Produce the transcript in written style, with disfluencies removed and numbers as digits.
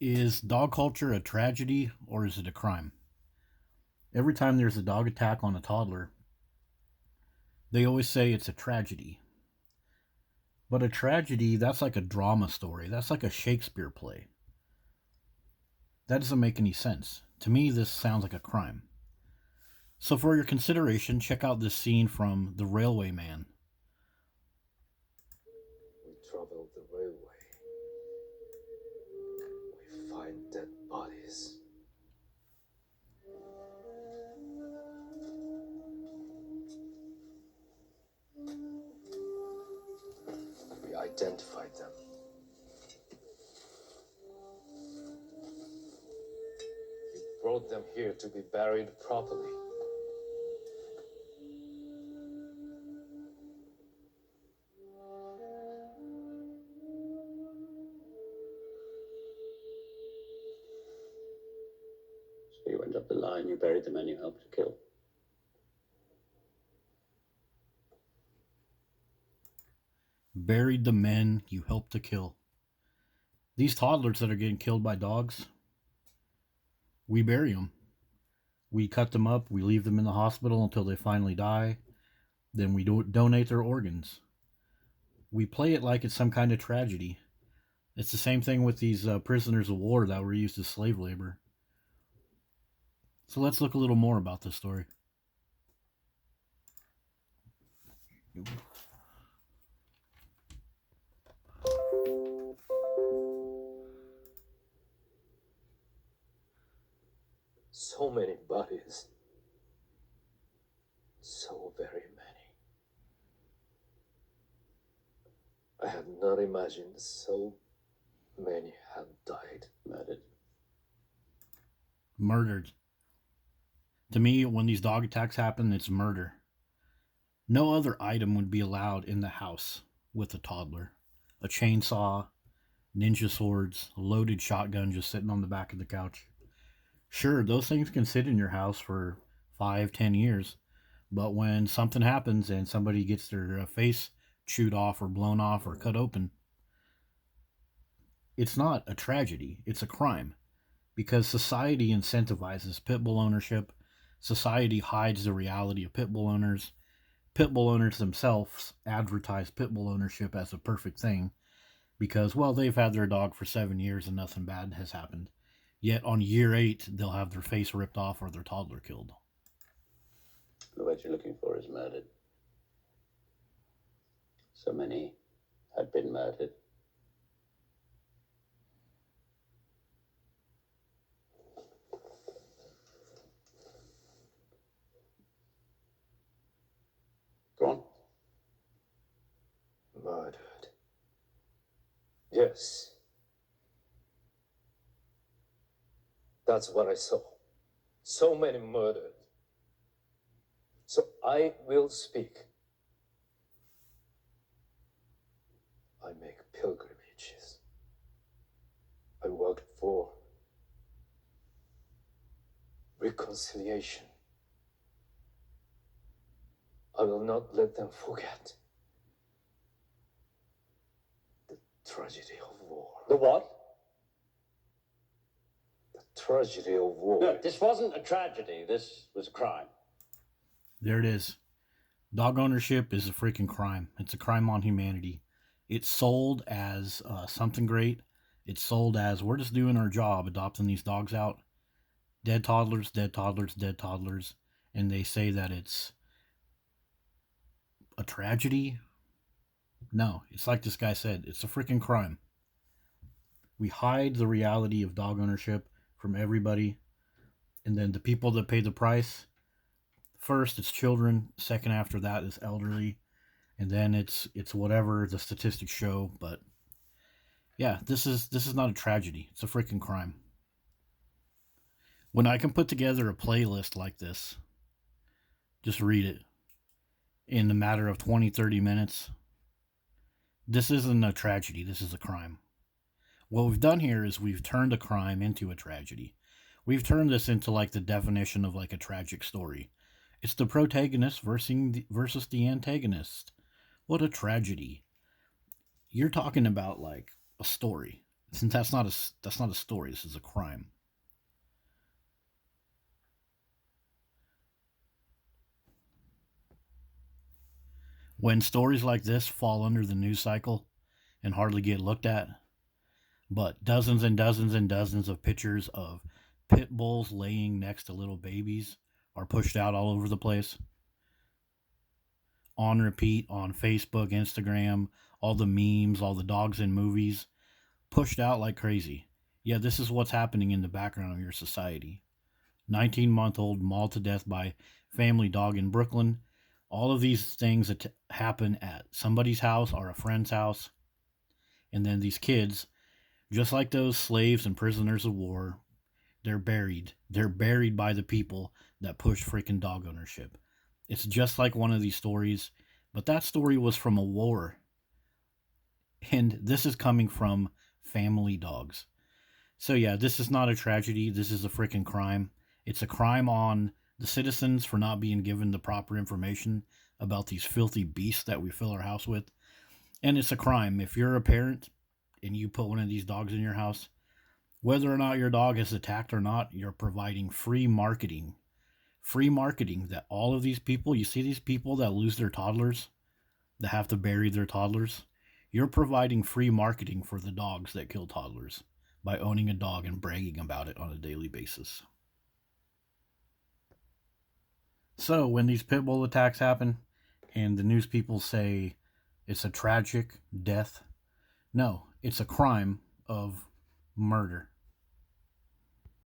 Is dog culture a tragedy or is it a crime? Every time there's a dog attack on a toddler, they always say it's a tragedy. But a tragedy, that's like a drama story. That's like a Shakespeare play. That doesn't make any sense. To me, this sounds like a crime. So, for your consideration, check out this scene from The Railway Man. We travel the railway. We find dead bodies. We identified them. We brought them here to be buried properly. So you went up the line, you buried the men you helped to kill. Buried the men you helped to kill. These toddlers that are getting killed by dogs, we bury them. We cut them up, we leave them in the hospital until they finally die, then we donate their organs. We play it like it's some kind of tragedy. It's the same thing with these prisoners of war that were used as slave labor. So let's look a little more about this story. So many bodies. So very many. I had not imagined so many had died. Murdered. To me, when these dog attacks happen, it's murder. No other item would be allowed in the house with a toddler. A chainsaw, ninja swords, a loaded shotgun just sitting on the back of the couch. Sure, those things can sit in your house for 5, 10 years, but when something happens and somebody gets their face chewed off or blown off or cut open, it's not a tragedy, it's a crime. Because society incentivizes pit bull ownership, society hides the reality of pit bull owners. Pit bull owners themselves advertise pit bull ownership as a perfect thing because, well, they've had their dog for 7 years and nothing bad has happened. Yet on year 8, they'll have their face ripped off or their toddler killed. The word you're looking for is murdered. So many had been murdered. Go on. Murdered. Yes. That's what I saw. So many murdered. So I will speak. I make pilgrimages. I work for reconciliation. I will not let them forget the tragedy of war. The what? The tragedy of war. No, this wasn't a tragedy. This was a crime. There it is. Dog ownership is a freaking crime. It's a crime on humanity. It's sold as something great. It's sold as we're just doing our job, adopting these dogs out. Dead toddlers, dead toddlers, dead toddlers. And they say that it's a tragedy. No, it's like this guy said, it's a freaking crime. We hide the reality of dog ownership from everybody. And then the people that pay the price, first it's children, second after that is elderly, and then it's whatever the statistics show. But yeah, this is not a tragedy. It's a freaking crime. When I can put together a playlist like this, just read it in the matter of 20-30 minutes, this isn't a tragedy, this is a crime. What we've done here is we've turned a crime into a tragedy. We've turned this into like the definition of like a tragic story. It's the protagonist versus the antagonist. What a tragedy. You're talking about like a story. That's not a story. This is a crime. When stories like this fall under the news cycle and hardly get looked at, but dozens and dozens and dozens of pictures of pit bulls laying next to little babies are pushed out all over the place, on repeat on Facebook, Instagram, all the memes, all the dogs in movies, pushed out like crazy. Yeah, this is what's happening in the background of your society. 19-month-old mauled to death by family dog in Brooklyn. All of these things that happen at somebody's house or a friend's house. And then these kids, just like those slaves and prisoners of war, they're buried. They're buried by the people that push freaking dog ownership. It's just like one of these stories, but that story was from a war. And this is coming from family dogs. So, yeah, this is not a tragedy. This is a freaking crime. It's a crime on the citizens for not being given the proper information about these filthy beasts that we fill our house with. And it's a crime. If you're a parent and you put one of these dogs in your house, whether or not your dog is attacked or not, you're providing free marketing. Free marketing that all of these people, you see these people that lose their toddlers, that have to bury their toddlers, you're providing free marketing for the dogs that kill toddlers by owning a dog and bragging about it on a daily basis. So when these pit bull attacks happen and the news people say it's a tragic death, no, it's a crime of murder.